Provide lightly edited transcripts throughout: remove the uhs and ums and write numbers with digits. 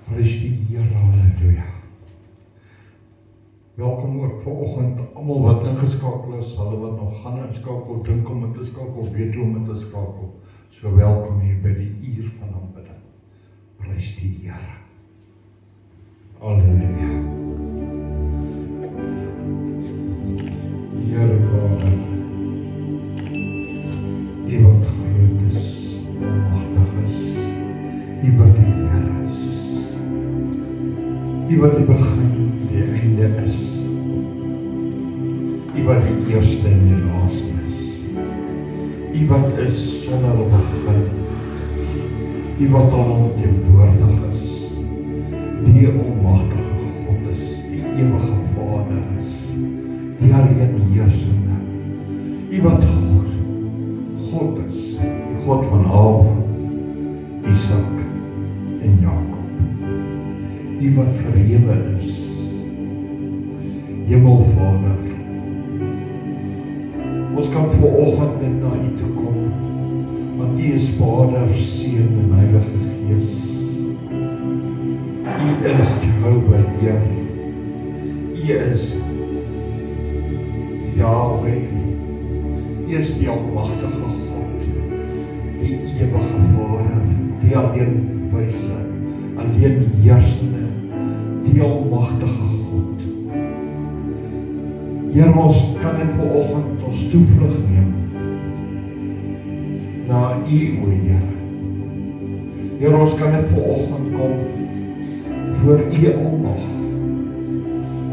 Prys die Here, halleluja. Welkom ook vanoggend almal wat ingeskakel is, hulle wat nog gaan inskakel, dink om te skakel, weet hoe om te skakel. So welkom hier by die uur van aanbidding. Prys die Here. Halleluja. Here Vader, U wat groot is, almagtig is, U wat die Here is, U wat die begin, die einde is, U wat die eerste en die laaste is, U wat is sonder begin, U wat alomteenwoordig is, die almagtige God is, die ewige Vader is, die alleen heersende, U wat God is, die God van Abraham, Isak en Jakob, U wat verhewe is, Hemelvader. Ons kan vanoggend net na U toe kom, want U is Vader, Seun en Heilige Gees. U is Jehovah Heer. U is Yahweh. U is die almagtige God, die ewige Vader, die alleen wyse, alleen heersende, die almagtige God. Heer, ons kan net vanoggend ons toevlug neem na U, o Heer. Heer, ons kan net vanoggend kom voor U almag.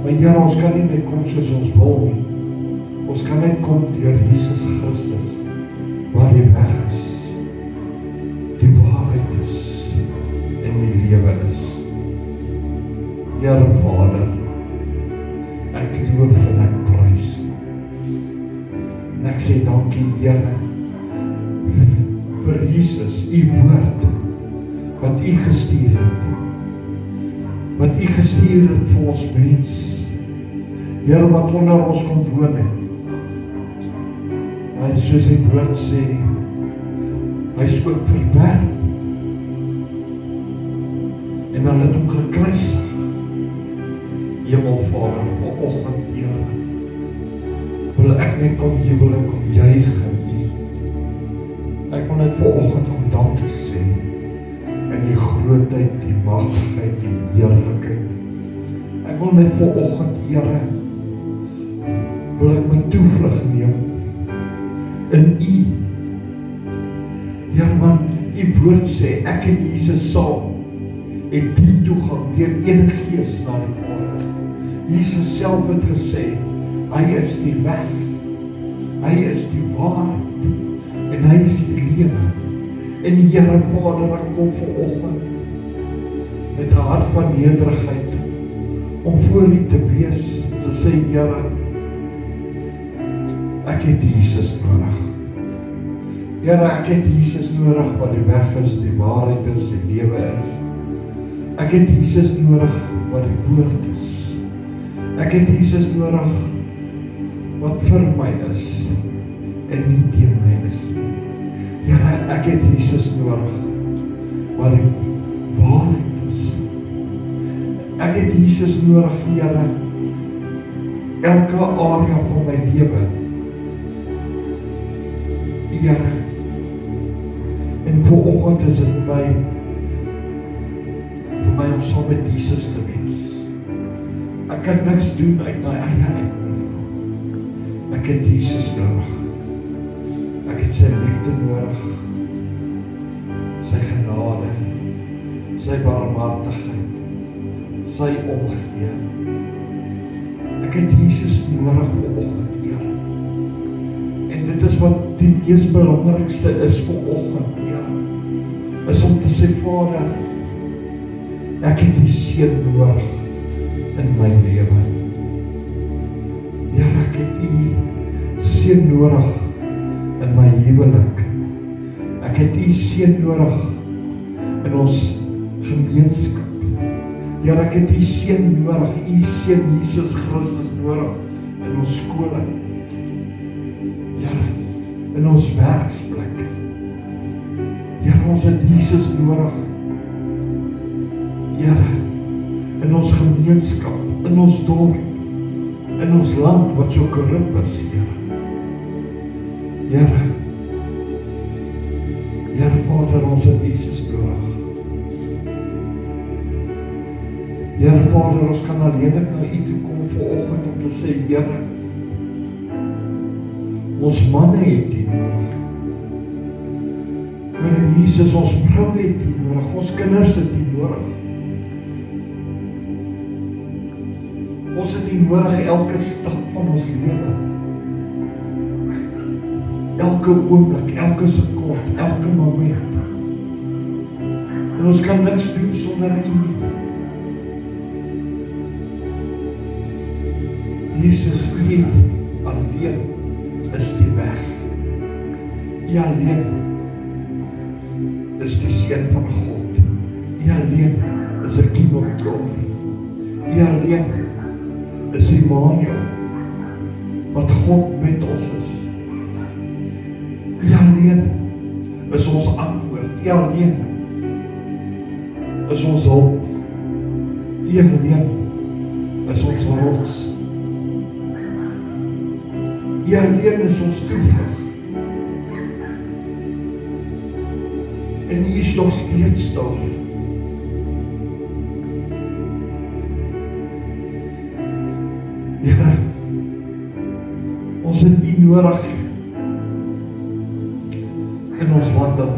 Maar Heer, ons kan nie net kom soos ons wil nie. Ons kan net kom deur Jesus Christus, waar die weg is, die waarheid is en die lewe is. Here Vader, ek loof en ek prys. En ek sê dankie Here vir Jesus, U woord, wat U gestuur het. Wat U gestuur het vir ons mens. Here, wat onder ons kom woon het. Hy, soos die woord sê, hy is ook verwerp. En dan het hom gekruisig. Hemelvader, vanoggend, Here, wil ek net kom jubel en kom juig in U. Ek wil net vanoggend kom dankie sê, in die grootheid, die magtigheid, die heerlikheid. Ek wil net vanoggend, Here, wil ek my toevlug neem in U. Here, want U woord sê, ek en Jesus saam, en die toegang deur een Gees na die Vader. Jesus self het gesê, hy is die weg, hy is die waarheid, en hy is die lewe. En die Here Vader, ek kom vanoggend met 'n hart van nederigheid om voor U te wees, te sê, Here, ek het Jesus nodig. Here, ek het Jesus nodig wat die weg is, die waarheid is, die lewe is. Ek het Jesus nodig wat die woord is. Ek het Jesus nodig wat vir my is en nie teen my is. Here, ek het Jesus nodig wat die waarheid is. Ek het Jesus nodig, Here, elke area van my lewe. Here, en vanoggend is dit vir my om saam met Jesus te wees. Ek kan niks doen uit my eie uit. Ek het Jesus nodig. Ek het sy liefde nodig, sy genade, sy barmhartigheid, sy omgee. Ek het Jesus nodig vanoggend, Here. En dit is wat die mees belangrikste is vanoggend, Here, is om te sê, Vader, ek het die Seun nodig in my lewe. Ja, ek het die Seun nodig in my huwelik. Ek het die Seun nodig in ons gemeenskap. Ja, ek het die Seun nodig, die Seun Jesus Christus nodig in ons skole. Ja, in ons werksplek. Ja, ons het Jesus nodig. Ja, gemeenskap, in ons dorp, in ons land wat so korrup is, Here. Here Vader, ons het Jesus nodig. Here Vader, ons kan alleenlik na U toe kom vanoggend om te sê, Here, ons manne het U nodig. Here Jesus, ons vrou het U nodig, ons kinders het U nodig. Ons het U nodig elke stap van ons lewe. Elke oomblik, elke sekonde, elke moment. En ons kan niks doen sonder U nie. Jesus, U alleen is die weg. U alleen is die Seun van God. U alleen is 'n King of Glory. U alleen is Immanuel, wat God met ons is. U alleen is ons antwoord. U alleen is ons hulp. U alleen is ons rots. U alleen is ons toevlug. En U is nog steeds stil. Here, ons het U nodig in ons wandel.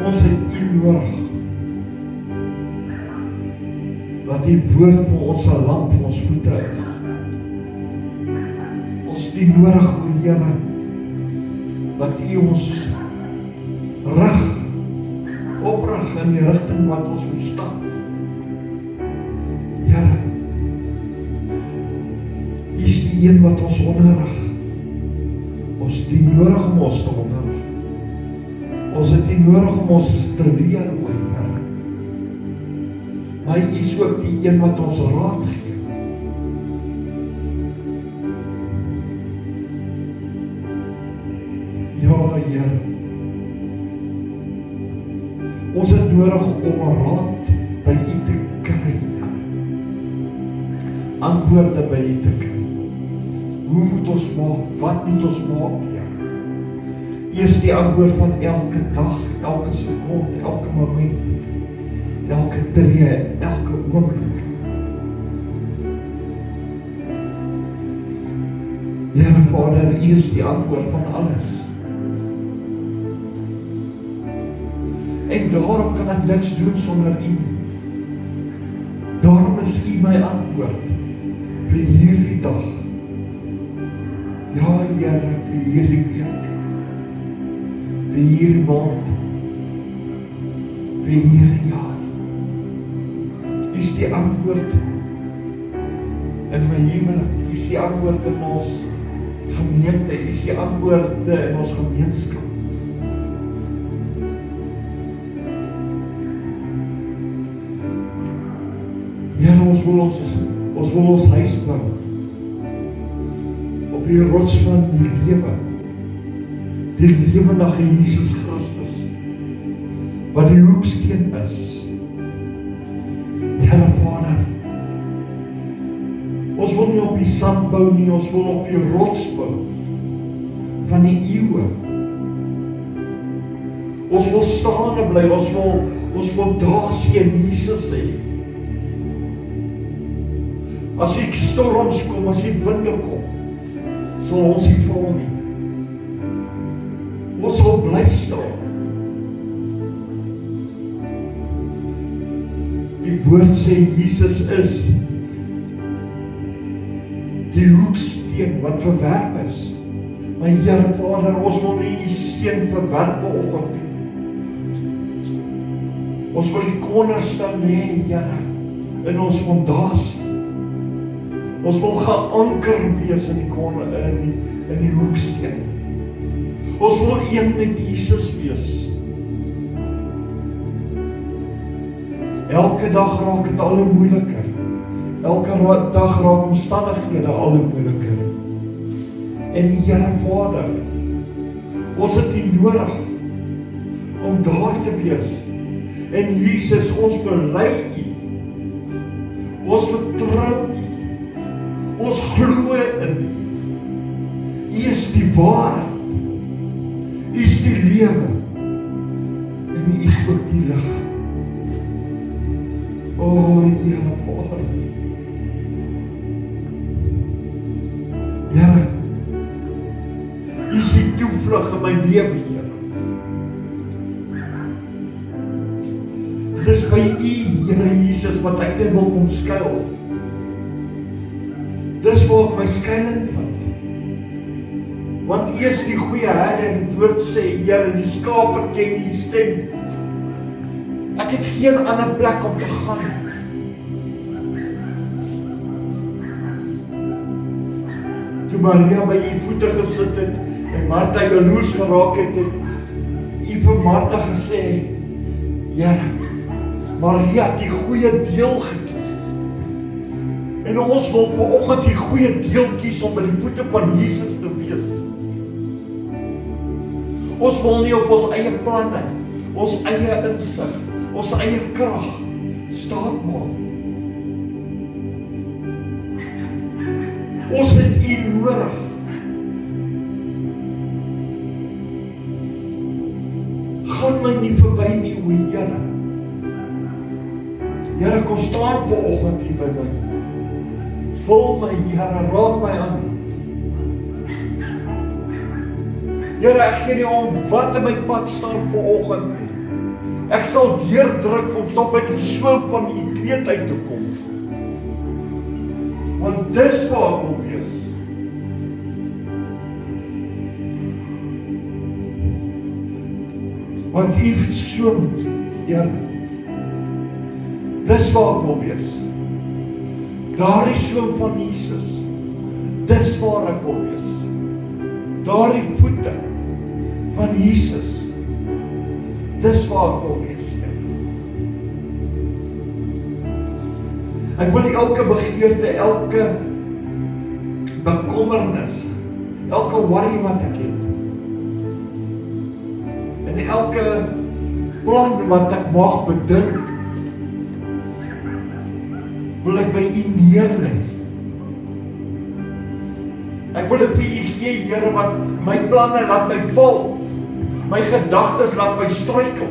Ons het U nodig. Dat U woord vir ons 'n lamp vir ons voete is. Ons het U nodig, o Here, dat U ons oprig in die rigting wat ons moet stap. Here, U is die een wat ons onderrig. Ons het U nodig om ons te onderrig. Ons het U nodig om ons te leer, o Here. Maar U is ook die een wat ons raad gee. Ja, Here. Ons het nodig om 'n raad by U te kry. Antwoorde by U te kry. Hoe moet ons maak? Wat moet ons maak? U is die antwoord van elke dag, elke sekonde, elke moment, elke tree, elke oomblik. Here Vader, U is die antwoord van alles. En daarom kan ek niks doen sonder U. Daarom is U my antwoord vir hierdie dag. Ja, Here, vir hierdie week, vir hierdie maand, vir hierdie jaar. U is die antwoord in my huwelik, U is die antwoord in ons gemeente, U is die antwoord in ons gemeenskap. Here, ons wil ons huis bou op die rots van die lewe, die lewendige Jesus Christus, wat die hoeksteen is. Here Vader, ons wil nie op die sand bou nie, ons wil op die rots bou van die eeuwe. Ons wil staande bly, ons wil daar sien Jesus hê. As die storms kom, as die winde kom, sal ons nie val nie. Ons sal bly staan. Die woord sê Jesus is die hoeksteen wat verwerp is. My Here Vader, ons wil nie die steen verwerp vanoggend nie. Ons wil die cornerstone hê, Here, in ons fondasie. Ons wil geanker wees in die hoeksteen. Ons wil een met Jesus wees. Elke dag raak dit al hoe moeiliker. Elke dag raak omstandighede al hoe moeiliker. En die Here Vader, ons het U nodig om daar te wees. En Jesus, ons bely U Ons vertrou, ons glo in U is die waarheid, U is die lewe, en U is ook die lig. O, Here Vader, Here, U is die toevlug in my lewe, Here. Dis by U, Here Jesus, wat ek net wil kom skuil. Dis waar ek my skuiling vind. Want U is die goeie herder, die woord sê, Here, die skape ken U stem. Ek het geen ander plek om te gaan. Toe Maria by U voete gesit het, en Martha jaloers geraak het, U vir Martha gesê, Here, Maria het die goeie deel gekies. En ons wil vanoggend die goeie deel kies om by die voete van Jesus te wees. Ons wil nie op ons eie planne, ons eie insig, ons eie krag staat maak. Ons het U nodig. Gaan my nie verby nie, o Here. Here, kom staan vanoggend hier by my. Vul my, Here, raak my aan. Here, ek gee nie om wat in my pad staan vanoggend nie. Ek sal deurdruk om tot by die swoop van U kleed uit te kom. Want dis waar ek wil wees. Want U versoen, Here. Dis waar ek wil wees. Daar is swoop van Jesus. Dis waar ek wil wees. Daar die voete van Jesus. Dis waar ek wil wees. Ek wil elke begeerte, elke bekommernis, elke worry wat ek het, en elke plan wat ek mag bedink, wil ek by U neerlê. Ek wil dit vir U gee, Here, wat my planne laat my val, my gedagtes laat my struikel.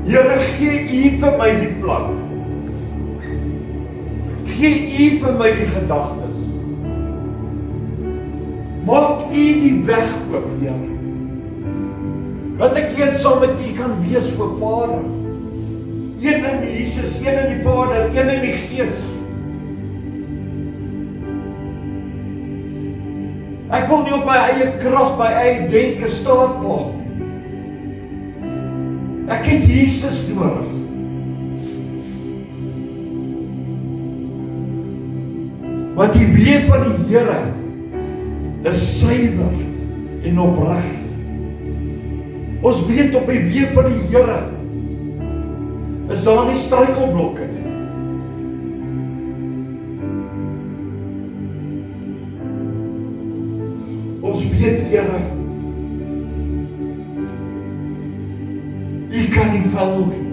Here, gee U vir my die plan. Gee U vir my die gedagtes. Maak U die weg oop, Here. Dat ek eens saam met U kan wees, o Vader. Een in Jesus, een in die Vader, een in die Gees. Ek wil nie op my eie krag, my eie denke staat maak. Ek het Jesus nodig. Want die weë van die Here is suiwer en opreg. Ons weet op die weë van die Here is daar nie struikelblokke nie. Ons weet, Here, U kan nie val nie.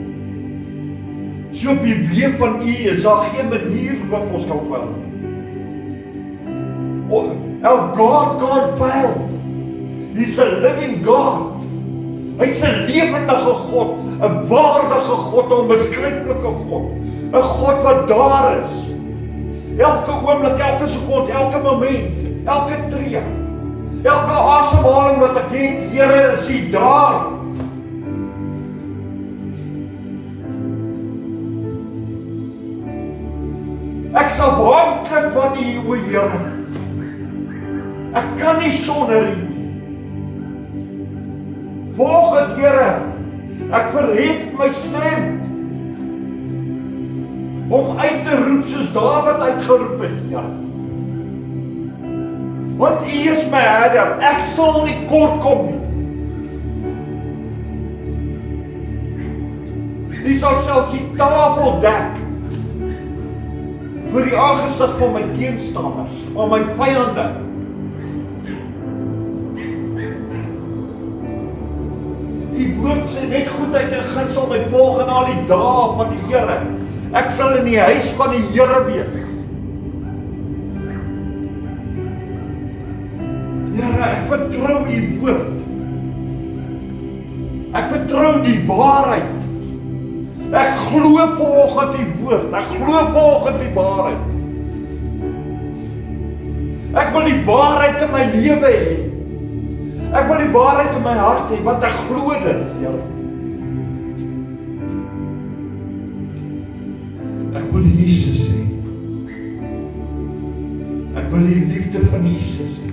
So op die weë van U is daar geen manier waarop ons kan val. Our God can't fail. He's a living God. Hy's 'n lewendige God, 'n waardige God, 'n onbeskrywelike God, 'n God wat daar is. Elke oomblik, elke sekond, elke moment, elke tree, elke asemhaling wat ek het, Here, is U daar. Ek sal afhanklik van U, o Here. Ek kan nie sonder U nie. Vanoggend, Here, ek verhef my stem om uit te roep soos Dawid uitgeroep het, Here. Want U is my herder, ek sal nie kort kom nie. U sal selfs die tafel dek vir die aangesig van my teenstanders, van my vyande. Die woord sê net goedheid en guns sal my volg in al die dae van die Here. Ek sal in die huis van die Here wees. Here, ek vertrou U woord. Ek vertrou die waarheid. Ek glo vanoggend die woord. Ek glo vanoggend die waarheid. Ek wil die waarheid in my lewe hê. Ek wil die waarheid in my hart hê, want ek glo dit, Here. Ek wil Jesus hê. Ek wil die liefde van Jesus hê.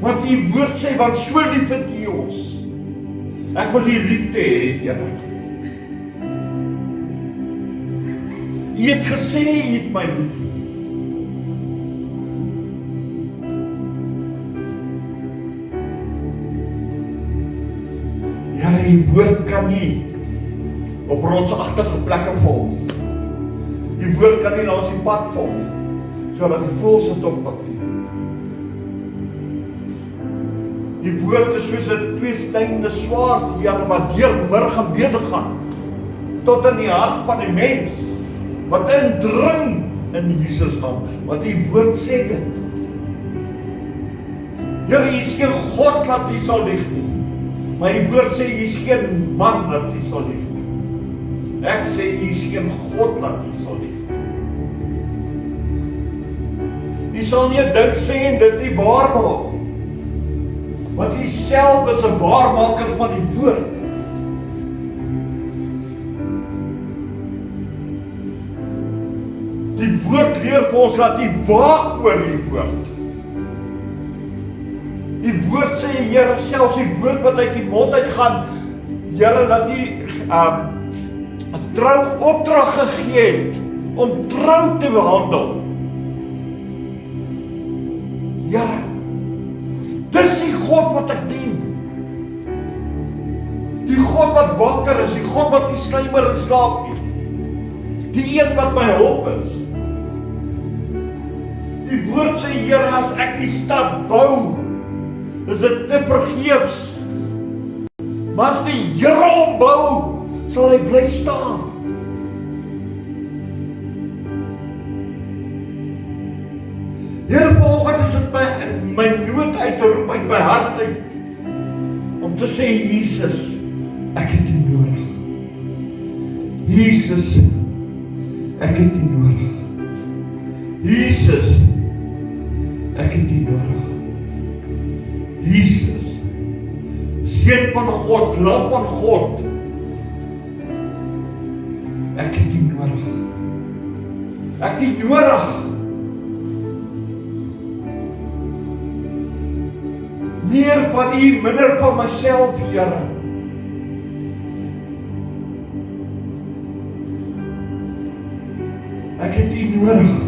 Want U woord sê, want so lief het U ons. Ek wil die liefde hê, Here. U het gesê U het my lief. Here, U woord kan nie op rotsagtige plekke val. U woord kan nie langs die pad val, sodat die voëls dit oppak. Die woord is soos 'n tweesnydende swaard, Here, wat deur murg en bede gaan, tot in die hart van die mens, wat indring in Jesus naam, want die woord sê dit. Here, U is geen God wat U sal lieg nie, maar die woord sê U is geen man wat U sal lieg nie. Ek sê U is geen God wat U sal lieg nie. U sal nie 'n ding sê en dit nie waar maak. Want U self is 'n waarmaker van die woord. Die woord leer vir ons dat U waak oor die woord. Die woord sê, Here, selfs die woord wat uit die mond uitgaan, Here, dat U 'n trou opdrag gegee het om trou te behandel. Here, dis die God wat ek dien. Die God wat wakker is, die God wat nie sluimer en slaap nie. Die een wat my hulp is. Die woord sê, Here, as ek die stad bou, is dit te vergeefs. Maar as die Here hom bou, sal hy bly staan. Here, vanoggend is dit my nood uit te roep uit my hart uit, om te sê, Jesus, ek het U nodig. Jesus, ek het U nodig. Jesus, ek het U nodig. Jesus, Seun van God, Lam van God, ek het U nodig. Ek het U nodig. Meer van U, minder van myself, Here. Ek het U nodig.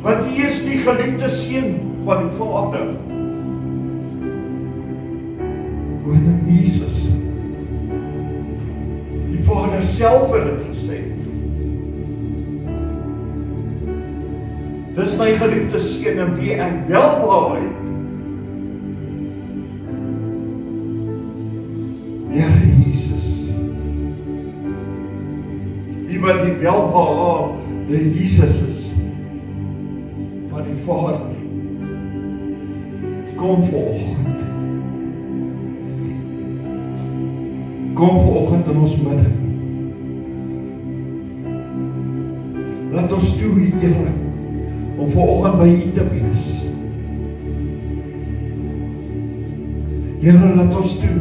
Want U is die geliefde Seun van die Vader. Koning Jesus. Die Vader self het dit gesê. Dis my geliefde Seun en wie ek welbehaag het. Here Jesus. Die wat die welbehaagde Jesus is. Van die Vader. Kom vanoggend. Kom vanoggend in ons midde. Laat ons toe, Here, om vanoggend by U te wees. Here, laat ons toe.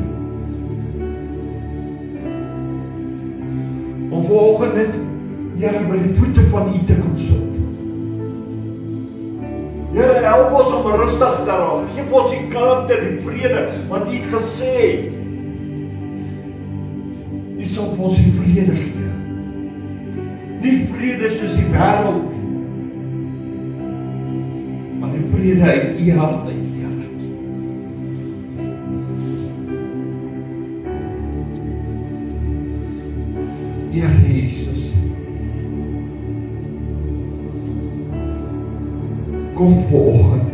Om vanoggend net, Here, by die voete van U te kom sit. Here, help ons om rustig te raak. Geef ons die kalmte en die vrede, want U het gesê, U sal ons die vrede gee. Nie vrede soos die wêreld nie, maar die vrede uit U hart uit, Here. Here Jesus, kom vanoggend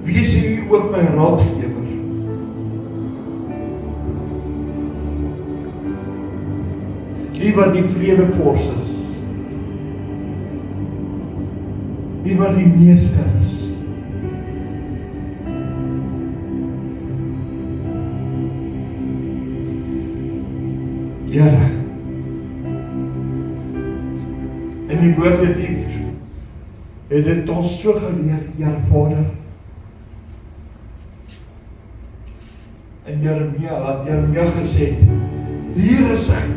Wees U ook my raadgewer. Die wat die vredevors is. Die wat die meester is. Here, en die woord het dit ons so geleer, Here Vader. En Jeremia gesê het, hier is ek.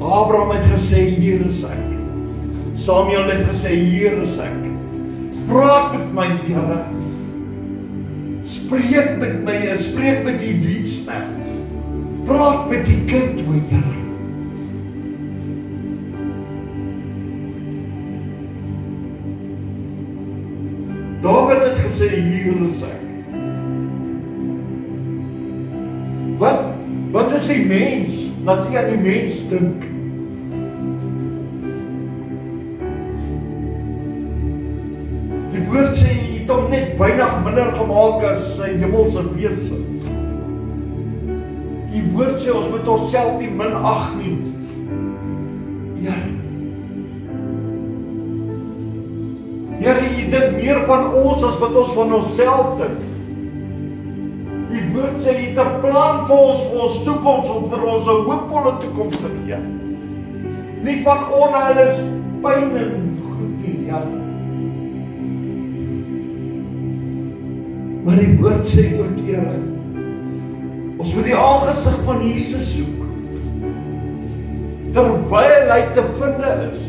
Abraham het gesê, hier is ek. Samuel het gesê, hier is ek. Praat met my, Here. Spreek met my, spreek met die diensknegt. Praat met die kind, o Here. Dawid het gesê, hier is ek. Wat is die mens, dat jy aan die mens dink? Die woord sê, jy het hom net weinig minder gemaak as sy hemelse wese. Die woord sê, ons moet onsself nie minag nie. Here, jy dink meer van ons as wat ons van onsself dink. Die woord sê, jy het 'n plan vir ons toekoms, om vir ons 'n hoopvolle toekoms te gee. Nie van onheil en pyn en goed nie, ja. Maar die woord sê ook, Here, ons moet die aangesig van Jesus soek, terwyl hy te vind is.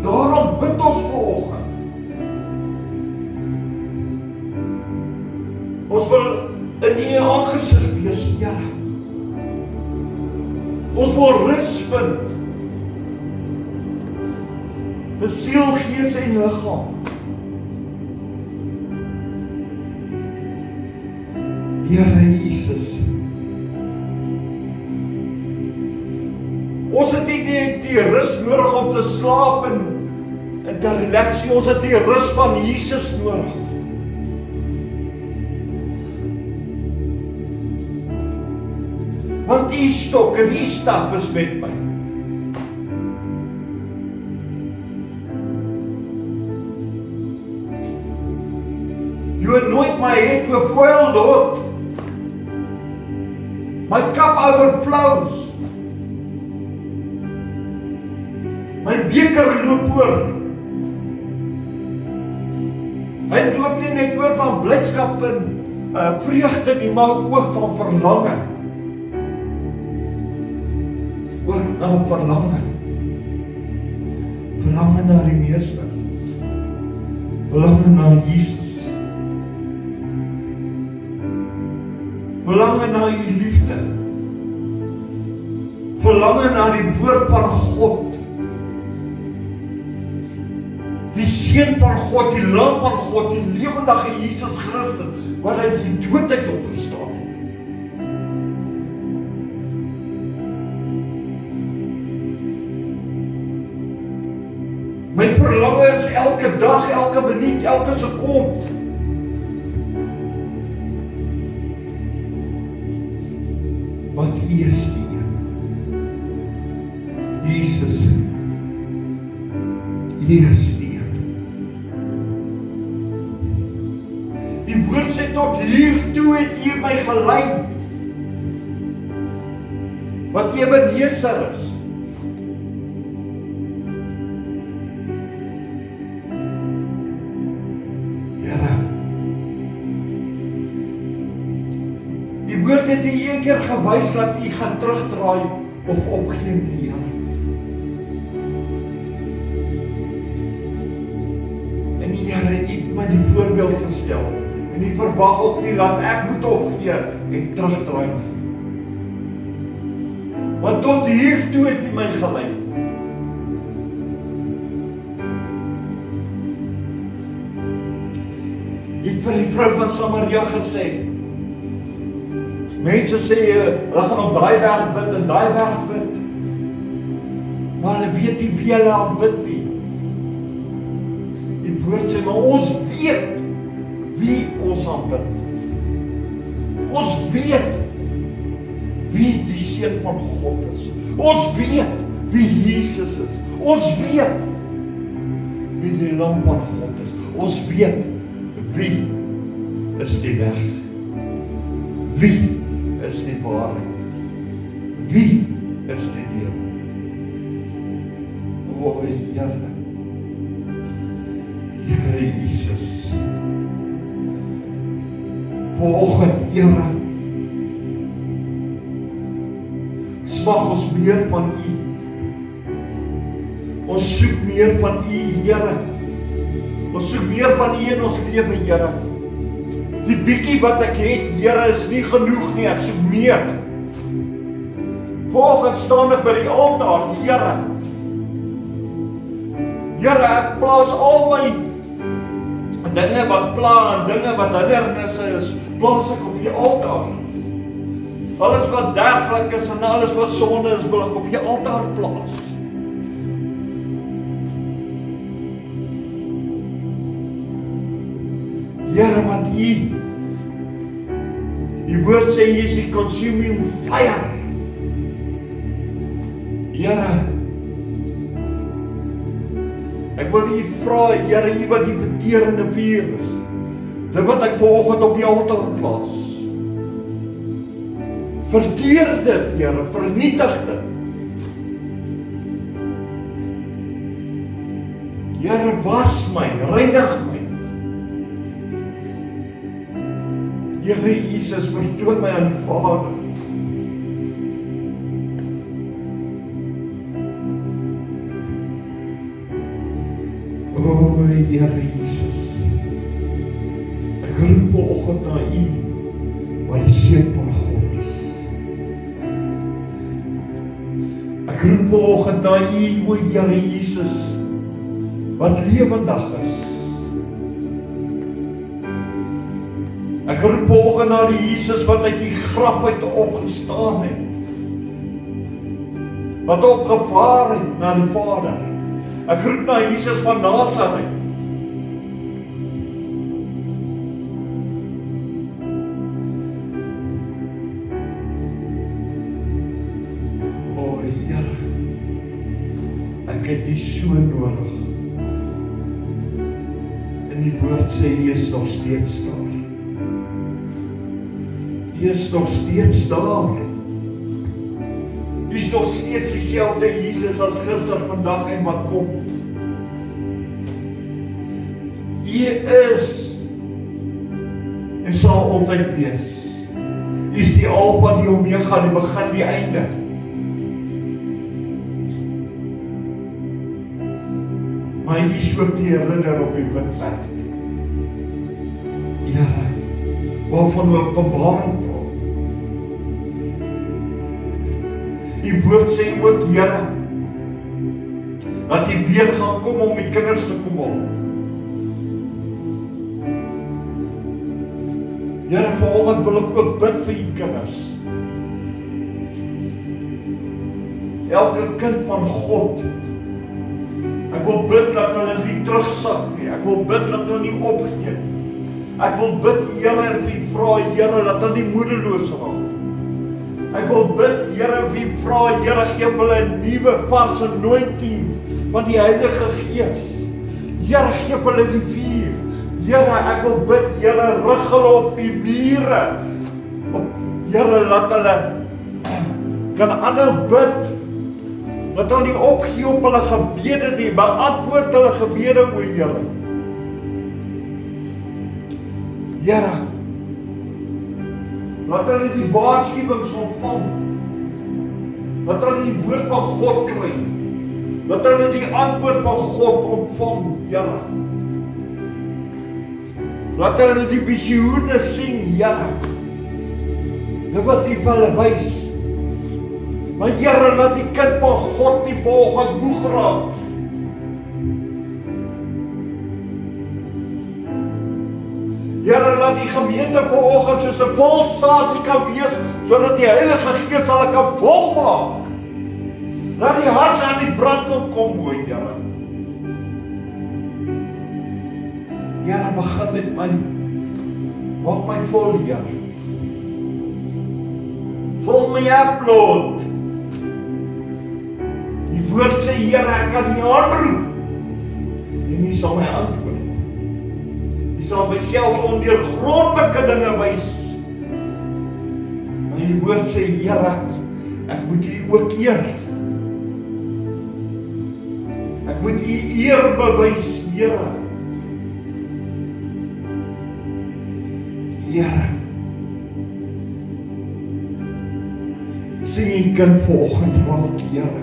Daarom bid ons vanoggend. Ons wil in U aangesig wees, Here. Ons wil rus vind vir siel, gees en liggaam. Here Jesus. Ons het nie die rus nodig om te slaap en te relax nie. Ons het die rus van Jesus nodig. Want U stok en U staf is met my. You anoint my head with oil, Lord. My cup overflows. My beker loop oor. Hy loop nie net oor van blydskap en vreugde nie, maar ook van verlange. Oor na verlange. Verlange na die Meester. Verlange na Jesus. Verlange na U liefde. Verlange na die woord van God. Die Seun van God, die Lam van God, die lewendige Jesus Christus, wat uit die dood uit opgestaan het. My verlange is elke dag, elke minuut, elke sekonde. Want U is die een. Jesus. U is die een. Die woord sê tot hiertoe het U my gelei. Wat Ebeneser is. Die woord het U een keer gewys dat U gaan terugdraai of opgee nie, Here. En die Here het my die voorbeeld gestel en U verwag ook nie dat ek moet opgee en terugdraai. Want tot hiertoe het U my gelei. Ek het vir die vrou van Samaria gesê, mense sê, hulle gaan op daai berg bid en daai berg bid. Maar hulle weet nie wie hulle aanbid nie. Die woord sê, maar ons weet wie ons aanbid. Ons weet wie die Seun van God is. Ons weet wie Jesus is. Ons weet wie die Lam van God is. Ons weet wie is die weg. Wie is die waarheid. Wie is die lewe. O Here, Here Jesus, vanoggend, Here, smag ons meer van U. Ons soek meer van U, Here. Ons soek meer van U in ons lewe, Here. Die bietjie wat ek het, Here, is nie genoeg nie, ek soek meer. Vanoggend staan ek by die altaar, Here. Here, ek plaas al my dinge wat pla en dinge wat hindernisse is, plaas ek op die altaar. Alles wat derglik is en alles wat sonde is, wil ek op die altaar plaas. Here, want U, die woord sê U is die consuming fire. Here, ek wil U vra, Here, U wat die verterende vuur is, dit wat ek vanoggend op die altaar plaas. Verteer dit, Here, vernietig dit. Here, was my, reinig my. Here Jesus, vertoon my aan die Vader. O Here Jesus, ek roep vanoggend na U, wat die Seun van God is. Ek roep vanoggend na U, o Here Jesus, wat lewendig is. Ek roep vanoggend na die Jesus wat uit die graf uit opgestaan het, wat opgevaar het na die Vader. Ek roep na Jesus van Nazareth. O Here, ek het U so nodig. En die woord sê U is nog steeds daar. U is nog steeds daar. U is nog steeds dieselfde Jesus as gister, vandag en wat kom. U is en sal altyd wees. U is die Alfa, die Omega, die begin, die einde. Maar U is ook die herinner op die witwerk. Ja, waarvan we Openbaring praat. Die woord sê ook, Here, dat U weer gaan kom om die kinders te kom haal. Here, vanoggend wil ek ook bid vir U kinders. Elke kind van God. Ek wil bid dat hulle nie terugsak nie. Ek wil bid dat hulle nie opgee nie. Ek wil bid, Here, en vir U vra, Here, dat hulle nie moedeloos raak. Ek wil bid, Here, vir U vra, Here, gee hulle 'n nuwe vars anointing van die Heilige Gees. Here, gee hulle die vuur. Here, ek wil bid, Here, rig hulle op die mure. Here, laat hulle kan aanhou bid. Laat hulle nie opgee op hulle gebede nie, beantwoord hulle gebede, o Here. Here, laat hulle die waarskuwings ontvang. Laat hulle die woord van God kry. Laat hulle die antwoord van God ontvang, Here. Laat hulle die visioene sien, Here. Dit wat U vir hulle wys. Maar Here, laat die kind van God nie vanoggend moeg raak. Here, laat die gemeente vanoggend soos 'n volstasie kan wees, sodat die Heilige Gees hulle kan volmaak. Laat die hart aan die brand kan kom, o Here. Here, begin met my. Maak my vol, Here. Vul my up, Lord. Die woord sê, Here, ek kan nie aanroep. En nie sal my antwoord. Nie sal myself ondeurgrondelike dinge wys. Maar die woord sê, Here, ek moet U ook eer. Ek moet U eer bewys, Here. Here. Sien U kind vanoggend raak, Here.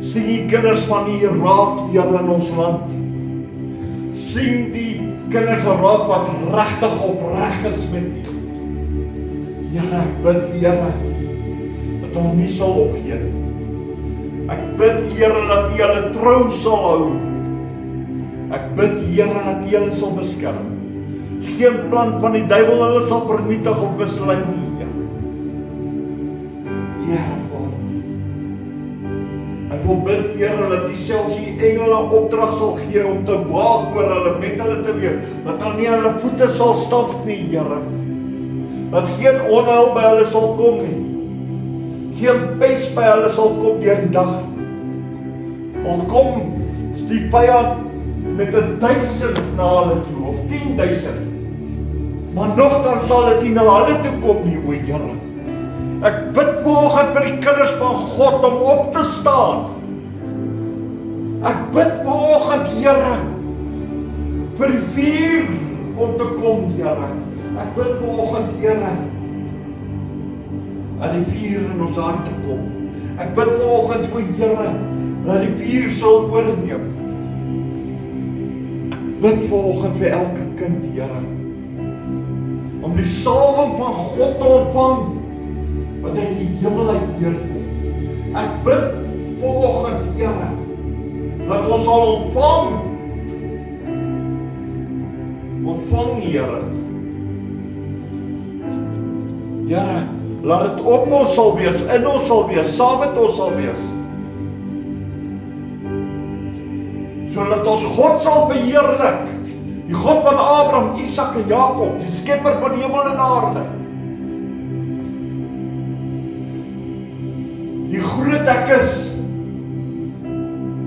Sien die kinders van U raak, Here, in ons land. Sien die kinders raak wat regtig opreg is met U. Here, ek bid, Here, dat hulle nie sal opgee. Ek bid, Here, dat U hulle trou sal hou. Ek bid, Here, dat U hulle sal beskerm. Geen plan van die duiwel hulle sal vernietig of mislei nie, Here. Ek wil bid, Here, dat U selfs die engele opdrag sal gee om te waak oor hulle, met hulle te wees, dat hulle nie hulle voete sal stamp nie, Here. Dat geen onheil by hulle sal kom nie. Geen pes by hulle sal kom deur die dag. Al kom die vyand met 1000 na hulle toe, of 10,000. Maar nogtans sal dit nie na hulle toe kom nie, o Here. Ek bid vanoggend vir die kinders van God om op te staan. Ek bid vanoggend, Here, vir die vuur om te kom, Here. Ek bid vanoggend, Here, dat die vuur in ons harte kom. Ek bid vanoggend, o Here, dat die vuur sal oorneem. Ek bid vanoggend vir elke kind, Here, om die salwing van God te ontvang, wat uit die hemel uit neerkom. Ek bid vanoggend, Here, dat ons sal ontvang. Ontvang, Here. Here, laat dit op ons sal wees, in ons sal wees, saam met ons sal wees. Sodat ons God sal verheerlik. Die God van Abraham, Isak en Jakob, die skepper van die hemel en aarde. Die groot ek is,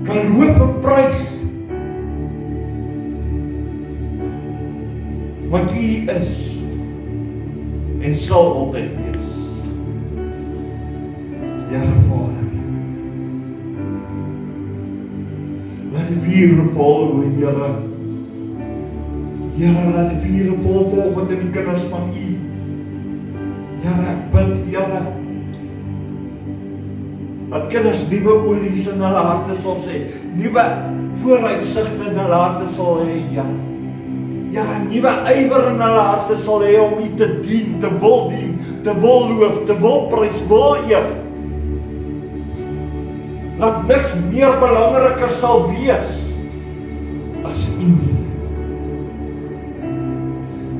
kan loop en prys. Want U is en sal altyd wees. Here Vader, laat die vuur val, o Here. Here, laat die vuur val vanoggend in die kinders van U. Here, ek bid, Here, dat kinders nuwe olies in hulle harte sal sê, nuwe vooruitsigte in hulle harte sal hê, Here. Here, nuwe ywer in hulle harte sal hê om U te dien, te wil loof, te wil prys, wil eer. Laat niks meer belangriker sal wees as U.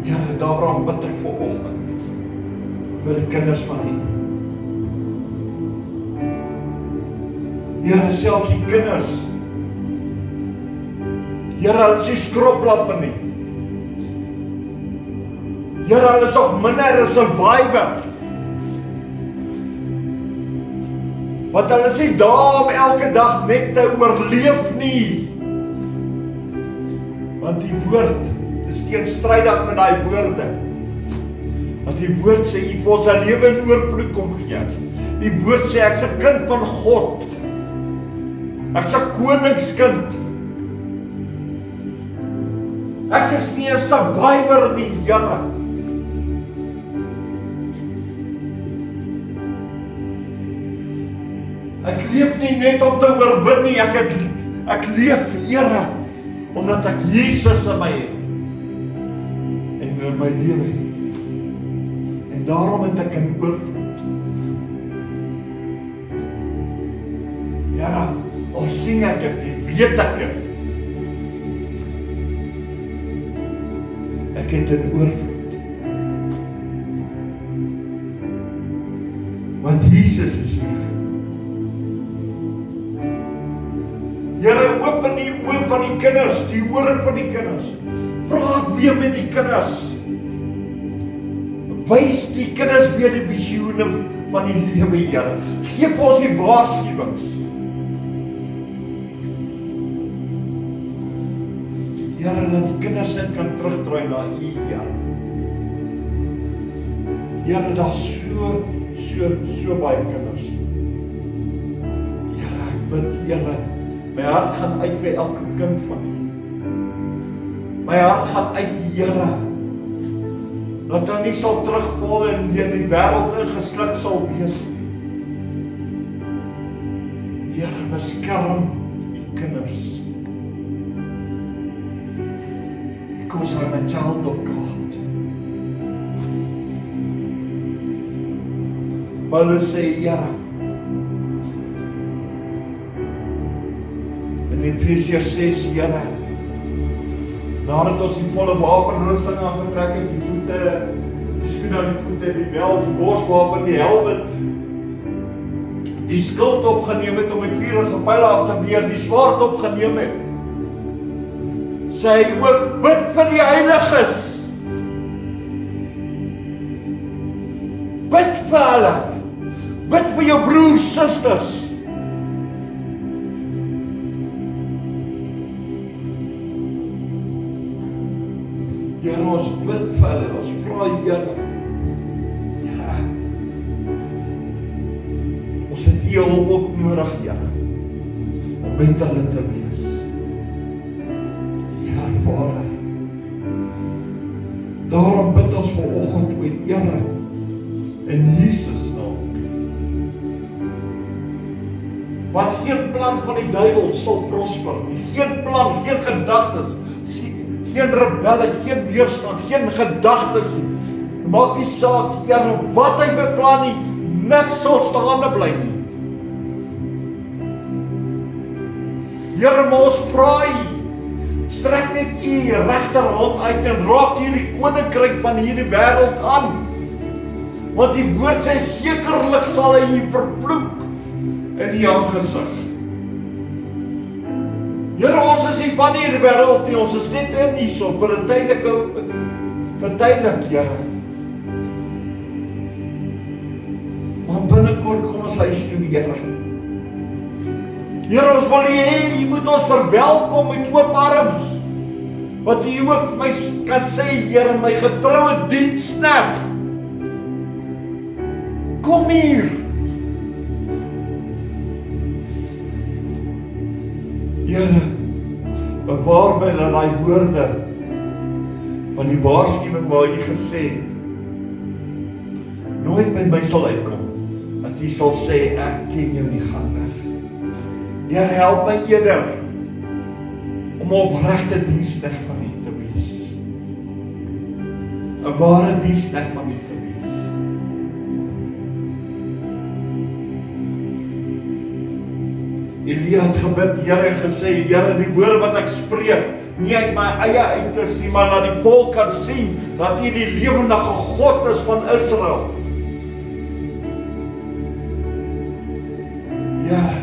Here, daarom bid ek vanoggend vir die kinders van U. Here, selfs die kinders. Here, hulle is nie skroplappe nie. Here, hulle is ook minder as 'n survivor. Want hulle is nie daar om elke dag net te oorleef nie. Want die woord is teenstrydig met daai woorde. Want die woord sê, U vir ons 'n lewe in oorvloed kom gee. Die woord sê, ek's 'n kind van God. Ek's 'n koningskind. Ek is nie 'n survivor nie, Here. Ek leef nie net om te oorwin nie, ek leef, Here, omdat ek Jesus in my het. En in my lewe het. En daarom het ek in oorvloed. Here, al sien ek het nie, weet ek het. Ek het in oorvloed. Want Jesus is hier. Here, open die oë van die kinders, die ore van die kinders. Praat weer met die kinders. Wys die kinders weer die visioene van die lewe, Here. Geef vir ons die waarskuwings. Here, dat die kinders net kan terugdraai na U, Here. Here, daar's so baie kinders. Here, ek bid, Here, my hart gaan uit vir elke kind van U. My hart gaan uit, Here, dat hulle nie sal terugval en in die wêreld ingesluk sal wees. Here, beskerm die kinders. Because I'm a child of God. Paulus sê, Here, in Efesiërs 6, Here, nadat ons die volle wapenrusting aangetrek het, die voete, die skoene aan die voete, die bel, die borswapen, die helm, die skild opgeneem het om die vuurige pyle af te weer, die swaard opgeneem het, sê hy ook, bid vir die heiliges. Bid vir hulle. Bid vir jou broers, susters. Here, ons bid vir hulle, ons vra Here. Here, ons het U hulp ook nodig, Here, om met hulle te wees. Here, daarom bid ons vanoggend met Here, in Jesus naam. Want geen plan van die duiwel sal prosper nie. Geen plan, geen gedagtes, geen rebellie, geen weerstand, geen gedagtes nie. Maak nie saak, Here, wat hy beplan nie, niks sal staande bly nie. Here, maar ons vra U, strek net U regterhand uit en raak hierdie koninkryk van hierdie wêreld aan. Want die woord sê, sekerlik sal hy U vervloek in die aangesig. Here, ons is nie van hierdie wêreld nie, ons is net in hierso vir 'n tydelik, Here. Maar binnekort kom ons huis toe, Here. Here, ons wil hê, U moet ons verwelkom met oop arms. Wat U ook vir my kan sê, Here, my getroue diensknegt. Kom hier. Here, bewaar my dat daai woorde van die waarskuwing waar U gesê het, nooit by my sal uitkom, dat U sal sê, ek ken jou nie, gaan weg. Here, help my eerder om 'n opregte diensknegt van U te wees. 'n ware diensknegt van U te wees. Elia het gebid, Here, en gesê, Here, die woorde wat ek spreek, nie uit my eie uit is nie, maar dat die volk kan sien, dat U die lewendige God is van Israel. Here,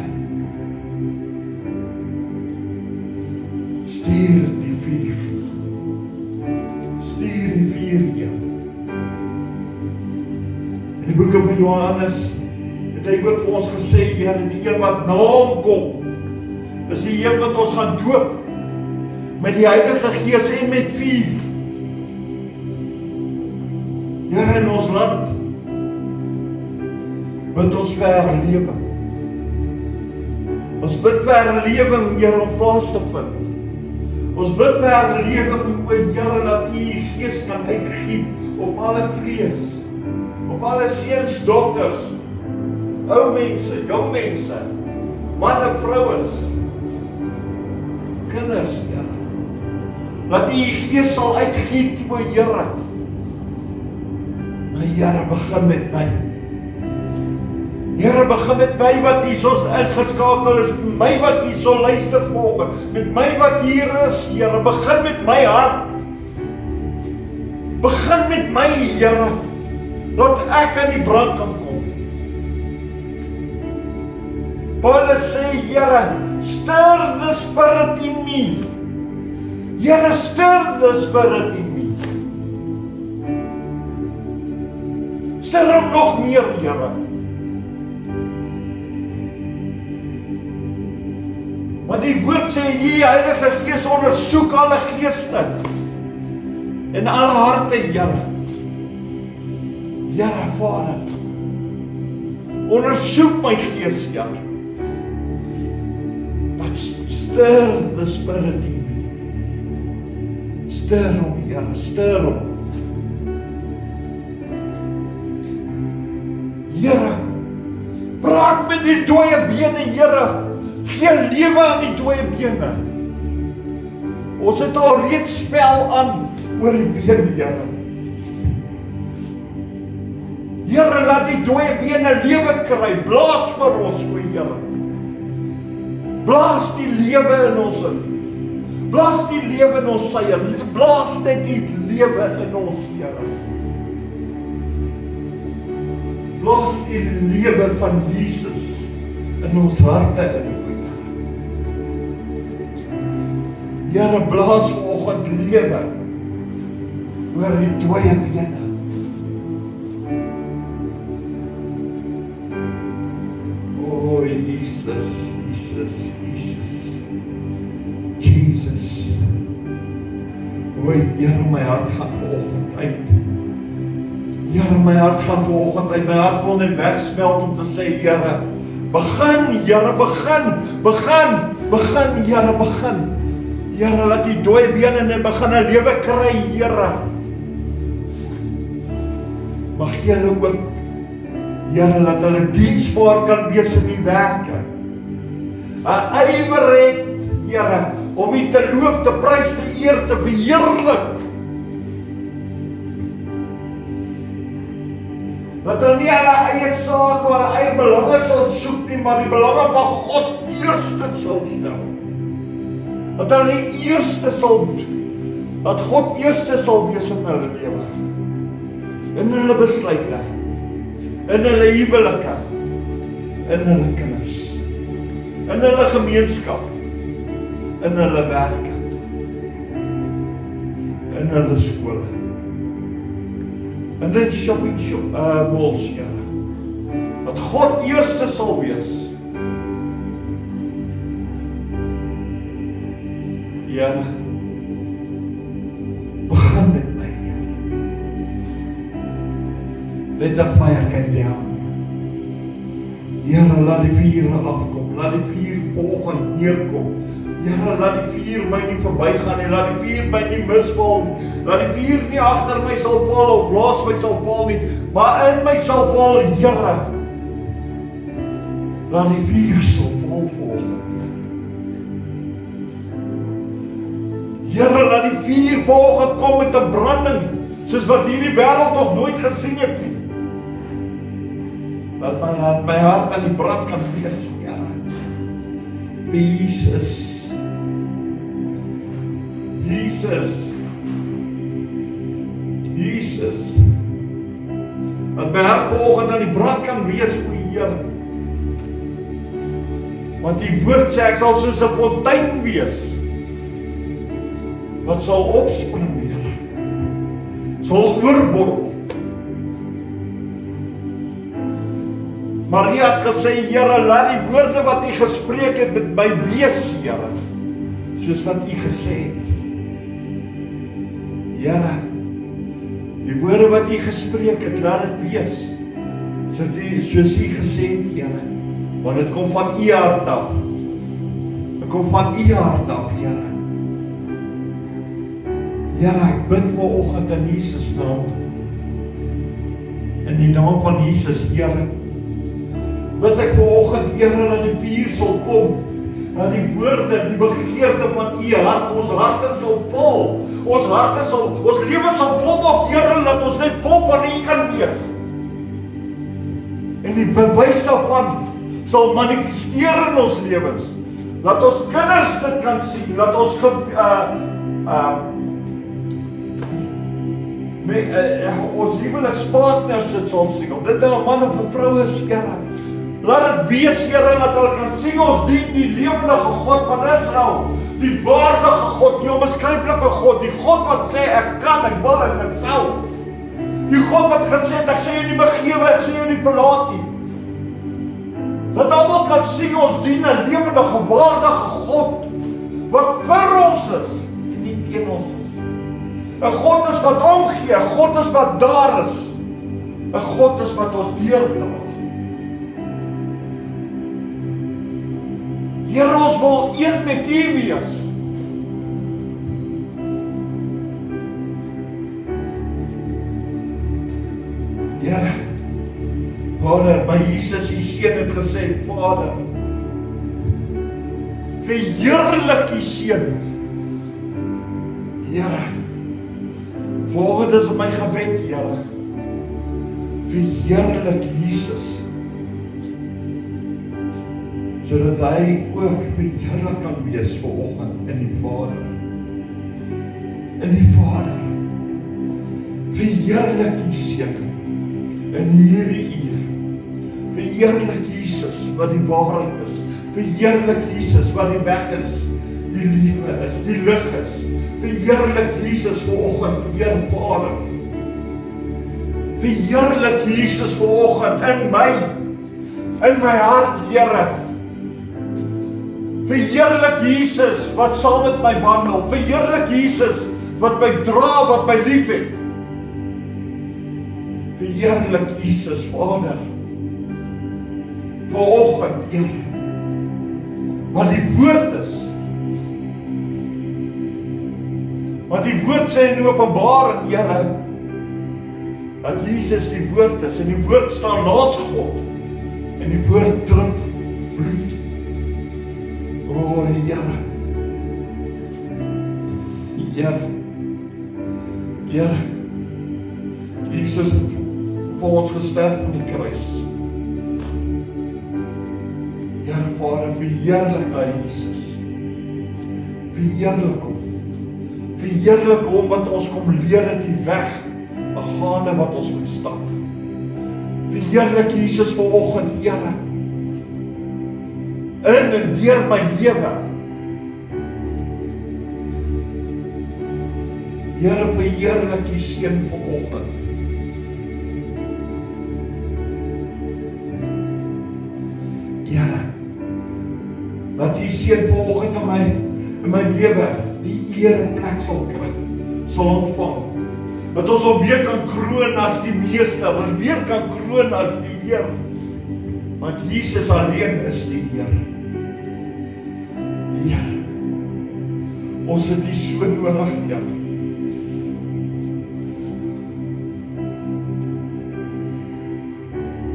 stuur die vuur. Stuur die vuur, Here. In die boek van Johannes het hy ook vir ons gesê, Here, die een wat na hom kom, is die een wat ons gaan doop, met die Heilige Gees en met vuur. Here, in ons land, bid ons vir herlewing. Ons bid vir herlewing, Here, om plaas te vind. Ons bid vir herlewing, o Here, dat U Gees kan uitgiet op alle vlees, op alle seuns, dogters, ou mense, jong mense, manne, vrouens, kinders, Here. Dat U Gees sal uitgiet, o Here. Maar Here, begin met my. Here, begin met my wat hier soos ingeskakel is, met my wat hier so luister volg, met my wat hier is, Here, begin met my hart. Begin met my, Here, dat ek aan die brand kan kom. Paulus sê, Here, stir the spirit in me. Here, stir the Spirit in me. Stir hom nog meer, Here. Want die woord sê, jy Heilige Gees ondersoek alle geeste en alle harte, Here. Here, Vader, ondersoek my gees, Here. But stir the Spirit in me. Stir hom, Here, stir hom. Here, praat met die dooie bene, Here. Gee lewe aan die dooie bene. Ons het al reeds spel aan oor die bene, Here. Here, laat die dooie bene lewe kry. Blaas vir ons, o Here. Blaas die lewe in ons in. Blaas die lewe in ons seier. Blaas net die lewe in ons, Here. Blaas die lewe van Jesus in ons harte in. Here, blaas vanoggend lewe oor die dooie bene. O Jesus, Jesus, Jesus. Jesus. O Here, my hart gaan vanoggend uit. Here, my hart gaan vanoggend uit. My hart wil net wegsmelt om te sê, Here, begin, Here, begin, begin, begin, Here, begin. Here, laat die dooie bene net begin 'n lewe kry, Here. Mag julle ook, Here, laat hulle diensbaar kan wees in die werke. 'n Ywer het, Here, om U te loof, te prys, te eer, te verheerlik. Dat hulle nie hulle eie saak of hulle eie belange sal soek nie, maar die belange van God eerste sal stel. Dat hulle die eerste sal, dat God eerste sal wees in hulle lewe. In hulle besluite, in hulle huwelike, in hulle kinders, in hulle gemeenskap, in hulle werke, in hulle skole, in die shopping malls, ja. Dat God eerste sal wees. Ja, begin met my, Here. Let the fire come down. Here, laat die vuur afkom, laat die vuur vanoggend neerkom. Here, laat die vuur my nie verbygaan nie, laat die vuur my nie misval nie, laat die vuur nie agter my sal val of laas my sal val nie, maar in my sal val, Here. Laat die vuur sal val vanoggend. Here, laat die vuur vanoggend kom met 'n branding, soos wat hierdie wêreld nog nooit gesien het nie. Laat my hart aan die brand kan wees, Here. Jesus. Jesus. Jesus. Dat my hart vanoggend aan die brand kan wees, o Here. Want die woord sê ek sal soos 'n fontein wees. Wat sal opspring, Here. Sal oorborrel. Maria het gesê, Here, laat die woorde wat U gespreek het met my wees, Here. Soos wat U gesê het. Here, die woorde wat U gespreek het, laat dit wees. Soos U gesê het, Here. Want dit kom van U hart af. Dit kom van U hart af, Here. Here, ek bid vanoggend in Jesus naam. In die naam van Jesus, Here. Bid ek vanoggend, Here, dat die vuur sal kom. Dat die woorde, die begeerte van U hart, ons harte sal vol. Ons lewe sal vol op, Here, dat ons net vol van U kan wees. En die bewys daarvan sal manifesteer in ons lewens. Dat ons kinders dit kan sien, dat ons ons huwelikspartners dit sal sien, of dit nou 'n man of 'n vrou is, Here, Laat dit wees, Here, dat hulle kan sien ons dien die lewendige God van Israel, die waardige God, die onbeskryflike God, die God wat sê ek kan, ek wil en ek sal. Die God wat gesê het, ek sal jou nie begewe, ek sal jou nie verlaat nie. Dat almal kan sien ons dien 'n lewendige, waardige God wat vir ons is en nie teen ons is. 'n God is wat omgee, 'n God is wat daar is, 'n God is wat ons deurdra. Here, ons wil een met U wees. Here, Vader, by Jesus, U Seun het gesê, Vader, verheerlik U Seun. Here, volgens my gebed, Here, verheerlik Jesus, sodat hy ook verheerlik kan wees vanoggend in die Vader. In die Vader. Verheerlik U Seun in hierdie uur. Verheerlik Jesus wat die waarheid is. Verheerlik Jesus wat die weg is, die lewe is, die lig is. Verheerlik Jesus vanoggend, Heer Vader. Verheerlik Jesus vanoggend in my hart, Here. Verheerlik Jesus wat saam met my wandel. Verheerlik Jesus wat my dra, wat my liefhet. Verheerlik Jesus, Vader. Vanoggend, Here, wat die woord is. Wat die woord sê in Openbaring, Here, dat Jesus die woord is en die woord staan naas God en die woord drip bloed. O, Here. Here. Here. Jesus het vir ons gesterf aan die kruis. Here, Vader, verheerlik hy Jesus. Verheerlik hom. Verheerlik hom wat ons kom leer het die weg, gaande wat ons moet stap. Verheerlik Jesus vanoggend, Here. In en deur my lewe. Here, verheerlik U Seun vanoggend. Here, dat U Seun vanoggend in my lewe die ereplek sal kry, sal ontvang. Dat ons hom weer kan kroon as die Meester, ons weer kan kroon as die Heer. Want Jesus alleen is die Heer. Heer, ons het U so nodig, Heer.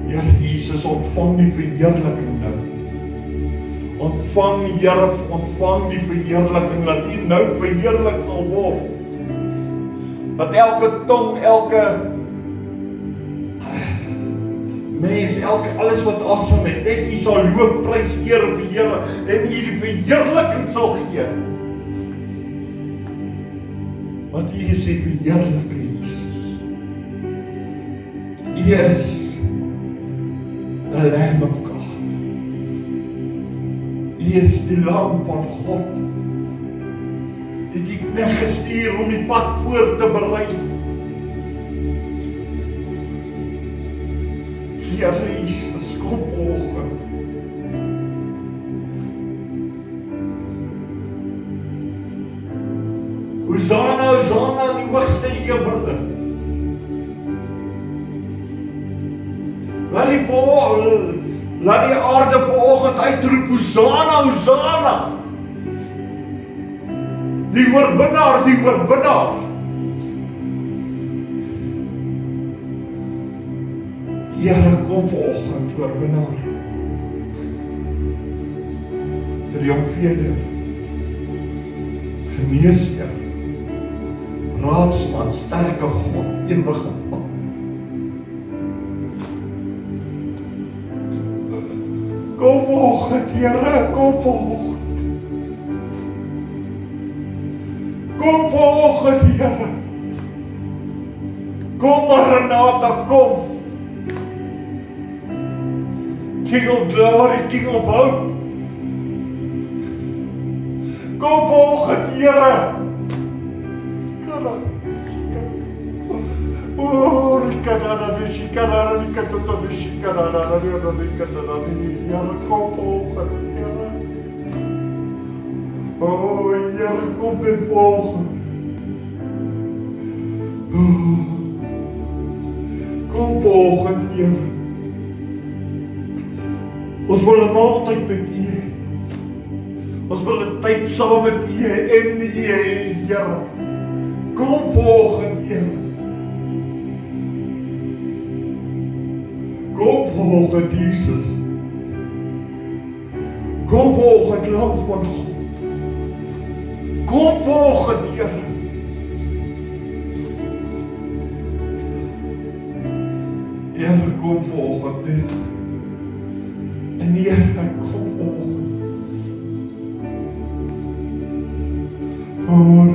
Heer Jesus, ontvang die verheerliking nou. Ontvang, Heer, ontvang die verheerliking, dat U nou verheerlik sal word. Dat elke tong, elke mens, alles wat asem het, net U sal loof, prys, eer, verheerlik, en U die verheerliking sal gee. Want U is die verheerlike Jesus. U is the Lamb of God. U is die Lam van God. Het U knegt gestuur om die pad voor te berei. Here Jesus, kom vanoggend. Hosanna, Hosanna in die hoogste hemele. Laat die aarde vanoggend uitroep, Hosanna, Hosanna. Die oorwinnaar, die oorwinnaar. Here, kom vanoggend, oorwinnaar. Triomfeerder, geneesheer, raadsman, sterke God, ewige God. Kom vanoggend, Here, kom vanoggend. Kom vanoggend, Here. Kom Maranatha, kom. King of glory, King of hope. Kom volgend, Here. Oh, rikanana, rikanana, rikatata, rikanana, rikatana, Here, kom volgend, Here. Oh, Here, kom dit volgend. Kom volgend, Here. Ons wil 'n maaltyd met U hê. Ons wil 'n tyd saam met U hê en U hê, Here. Kom volgend, Here. Kom volgend, Jesus. Kom volgend, Lam van God. Kom volgend, Here. Here, kom volgend, Here. En Here, kom volgend. Oh,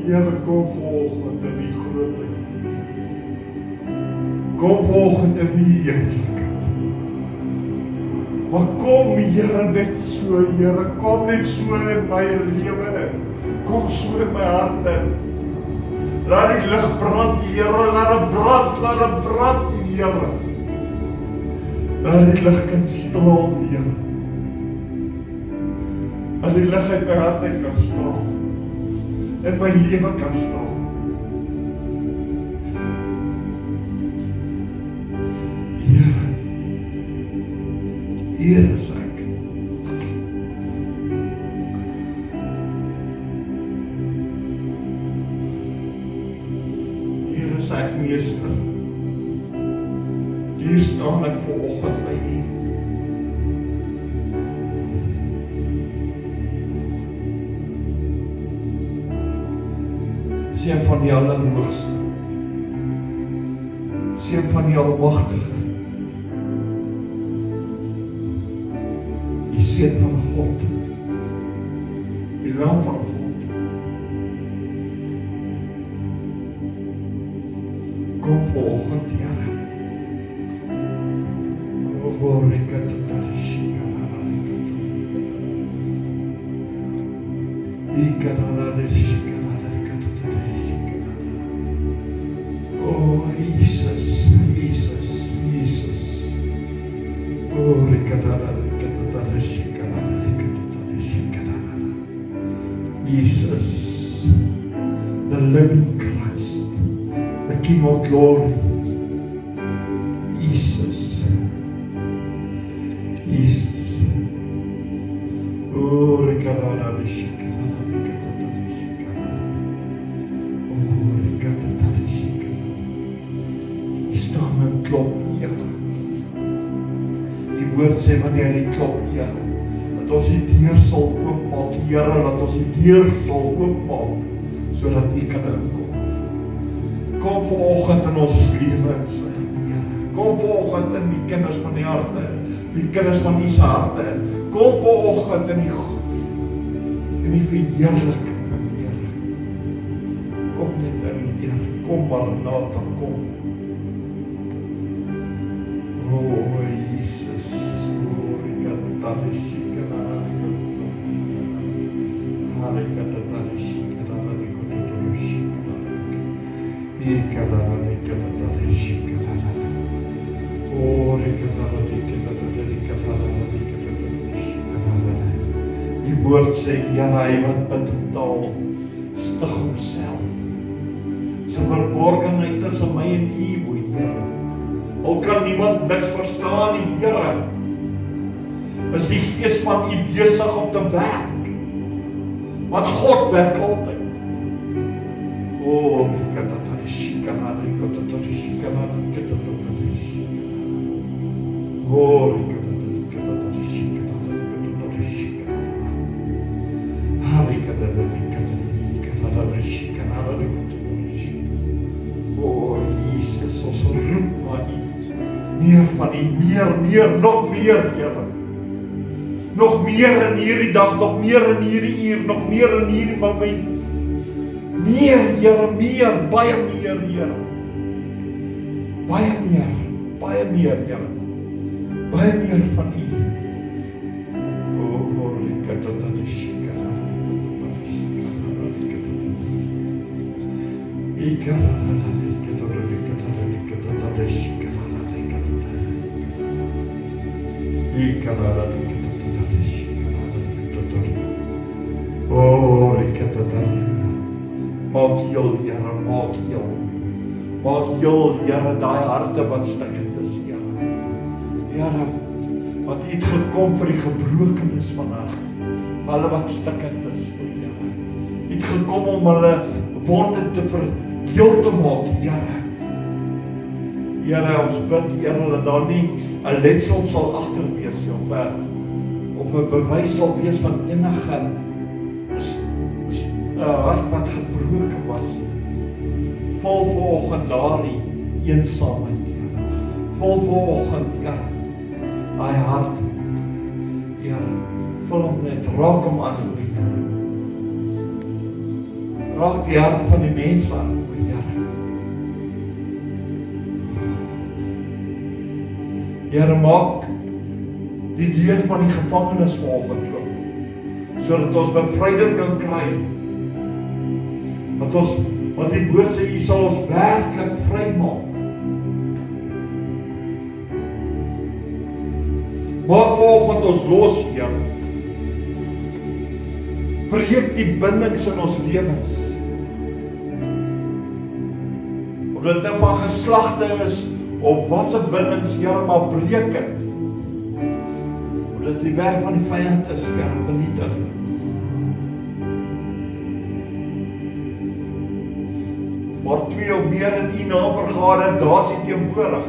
Here, kom volgend in die grootheid. Kom volgend in die heerlikheid. Maar kom, Here, net so, Here, kom net so in my lewe. Kom so in my hart in. Laat die lig brand, Here, laat dit brand, Here. Laat die lig kan straal, Here. Laat die lig uit my hart uit kan straal. En my lewe kan straal. Here, Here is ek. Here is ek, Meester. Hier staan ek vanoggend by U. Seun van die Allerhoogste, Seun van die Almagtige, die Seun van God, die Lam van God. Kom volgend, Here. O, Oh, Jesus, Jesus, Jesus. Oh, Jesus, the living Christ, the King of glory. Jesus, Jesus. Oh, staan en klop, Here. Die woord sê wanneer die klop, Here, dat ons die deur sal oopmaak, Here, dat ons die deur sal oopmaak, sodat U kan inkom. Kom vanoggend in ons lewens, Here. Kom vanoggend in die kinders van die harte, die kinders van U se harte. Kom vanoggend in die verheerliking, Here. Kom net in, Here. Kom Maranatha, kom. Oh, Jesus. Oh, Die woord sê, ja, hy wat bid in taal, stig homself. Sy verborgenheid tussen my en U, o Here. Al kan niemand niks verstaan, die Here. Is die gees van U besig om te werk. Want God werk altyd. Oh, Oh, Jesus, ons roep maar U. Meer van U, meer, nog meer, Here. Nog meer in hierdie dag, nog meer in hierdie uur, nog meer in hierdie moment. Meer, Here, meer, baie meer, Here. Baie meer, Here. Baie meer van U. Maak heel, Here, maak heel. Maak heel, Here, daai harte wat stikkend is, Here. Here, want U het gekom vir die gebrokenis van hart, hulle wat stikkend is, Here. U het gekom om hulle wonde te heel te maak, Here. Here, ons bid, Here, dat daar nie 'n letsel sal agter wees, of 'n bewys sal wees van enige hart wat gebroken was. Vol vanoggend daardie eensaamheid, Here. Vol vanoggend, Here, daai hart, Here, vul hom net, raak hom aan, Here. Raak die hart van die mense aan, Here. Here, maak die deur van die gevangenis vanoggend oop, sodat ons bevryding kan kry. Want die woord sê, U sal ons werklik vrymaak. Maak vanoggend ons los, Here. Breek die bindings in ons lewens. Of dit nou van geslagte is, of wat se bindings, Here, maar breek het. Of dit die werk van die vyand is, Here, vernietig. Waar 2 of meer in U naam vergader, daar is U teenwoordig.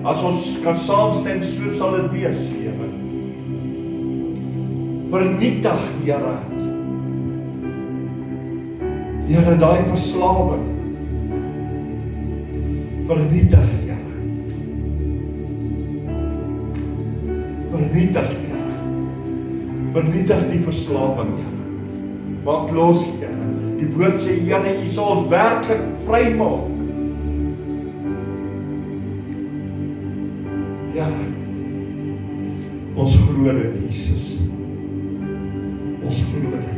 As ons kan saamstem, so sal dit wees, Here. Vernietig, Here. Here, daai verslawing. Vernietig, Here. Vernietig, Here. Vernietig die verslawing, Here. Maak los, Here. Die woord sê, Here, U sal ons werklik vrymaak. Ja, ons glo dit, Jesus. Ons glo dit.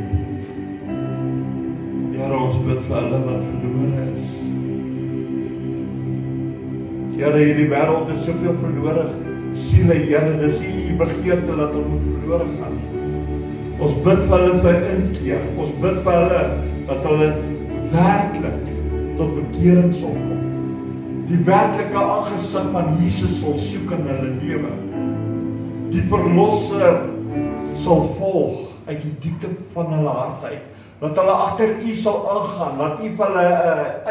Here, ons bid vir hulle wat verlore is. Here, hierdie wêreld het soveel verlore siele, Here, dis U begeerte dat hulle moet verlore gaan. Ons bid vir hulle vir inkeer. Ons bid vir hulle dat hulle werklik tot bekering sal kom. Die werklike aangesig van Jesus sal soek in hulle lewe. Die verlosser sal volg uit die diepte van hulle hart uit. Dat hulle agter U sal aangaan, dat U vir hulle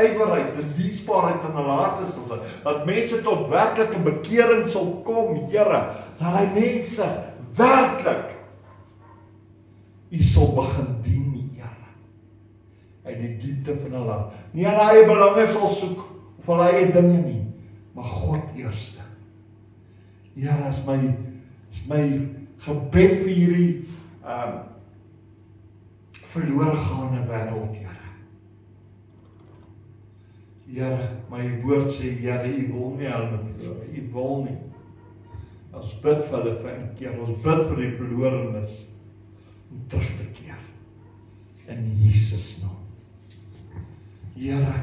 ywerheid en diensbaarheid in hulle harte sal sit. Dat mense tot werklike bekering sal kom, Here. Dat hy mense werklik U sal begin dien, Here. Uit die diepte van hulle hart. Nie hulle eie belange sal soek, of hulle eie dinge nie, maar God eerste. Here, is my gebed vir hierdie verlore gaande wêreld, Here. Here, my woord sê, Here, U wil nie hulle verloor, U wil nie. Ons bid vir hulle vir 'n keer, ons bid vir die verlorenes om terug te keer. In Jesus naam. Here,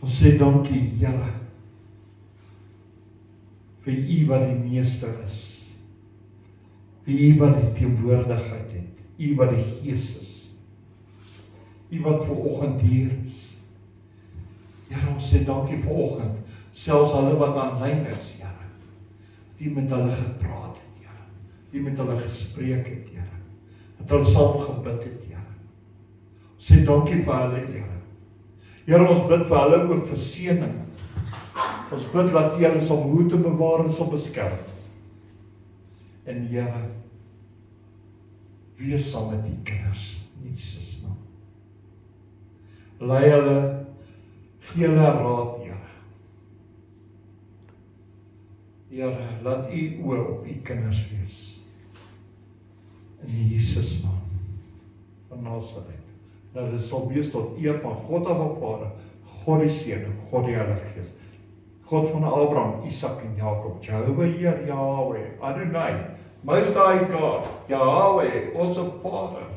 ons sê dankie, Here, vir U wat die meester is, vir U wat die teenwoordigheid het, U wat die Gees is, U wat vanoggend hier is. Here, ons sê dankie vanoggend, selfs hulle wat aanlyn is, Here, dat U met hulle gepraat het, Here, dat U met hulle gespreek het, Here, dat hulle saam gebid het, Here. Ons sê dankie vir hulle, Here. Here, ons bid vir hulle ook vir seëning. Ons bid dat U hulle sal behoed en bewaar en sal beskerm. En Here, wees saam met die kinders, in Jesus naam. Lei hulle, gee hulle raad, Here. Here, laat U oë op U kinders wees. In Jesus naam, van Nazareth. dat dit sal wees tot eer van God our Vader, God die Seun en God die Heilige Gees. God van Abraham, Isak en Jakob, Jehovah Heer, Yahweh, Adonai, Most High God, Yahweh, ons Vader,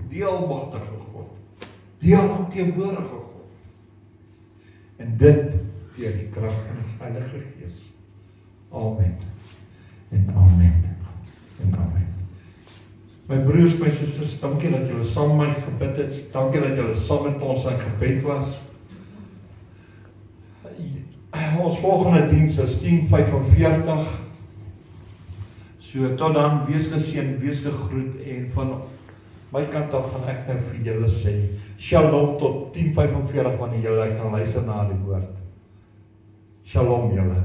die almagtige God, die alomteenwoordige God. En dit deur die krag van die Heilige Gees. Amen. En amen. En amen. My broers, my susters, dankie dat julle saam met my gebid het. Dankie dat julle saam met ons in gebed was. Ons volgende diens is 10:45. So tot dan, wees geseën, wees gegroet en van my kant af gaan ek nou vir julle sê, Shalom tot 10:45 wanneer julle kan luister na die woord. Shalom julle.